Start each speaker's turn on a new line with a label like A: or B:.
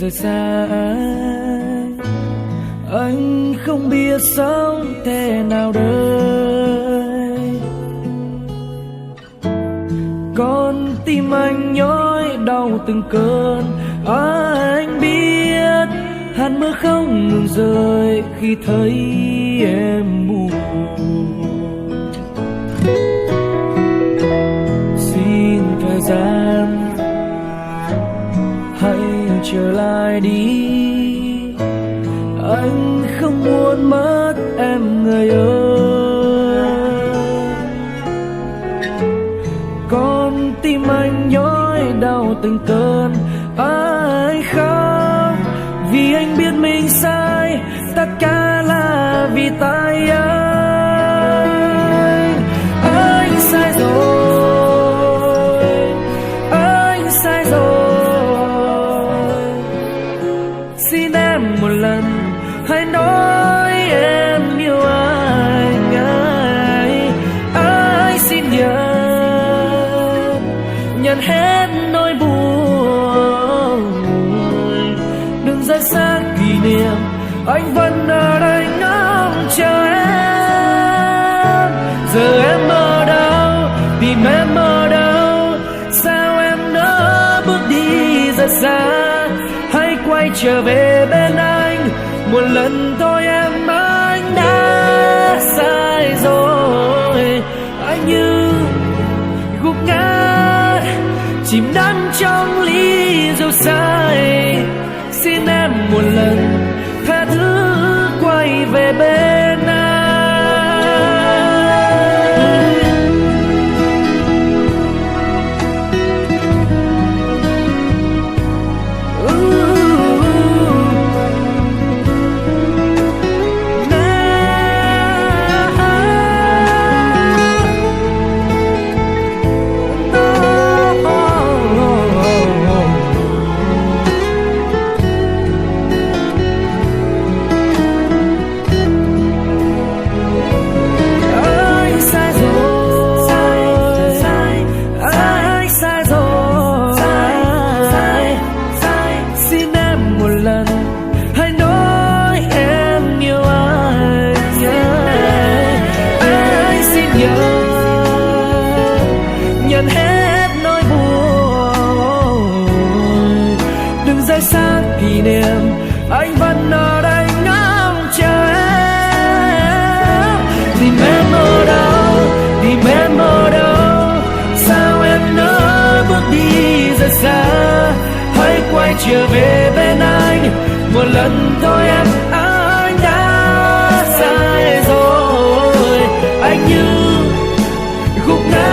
A: rời xa anh không biết sống thế nào đây. Con tim anh nhói đau từng cơn, anh biết hạt mưa không ngừng rơi khi thấy em buồn. Xin thời gian hãy trở lại đi, anh không muốn mất em người ơi. Con tim anh nhói đau từng cơn, anh khóc vì anh biết mình sai, tất cả là vì tại anh. Anh sai rồi, anh sai rồi. Xin em một lần hãy nói em yêu anh. Anh xin nhận hết nỗi buồn, đừng rời xa kỷ niệm, anh vẫn ở đây ngóng chờ em. Giờ em ở đâu, tìm em ở đâu, sao em nỡ bước đi rất xa. Hãy quay trở về bên anh một lần thôi em, anh đã sai rồi. Anh như gục ngã chìm đắm trong ly rượu say, xin em một lần tha thứ quay về bên anh. Nhận hết nỗi buồn, đừng rời xa kỷ niệm, anh vẫn ở đây ngóng chờ em. Tìm em ở đâu, tìm em ở đâu, sao em nỡ bước đi rất xa. Hãy quay trở về bên anh một lần thôi em, anh đã sai rồi. Anh như gục ngã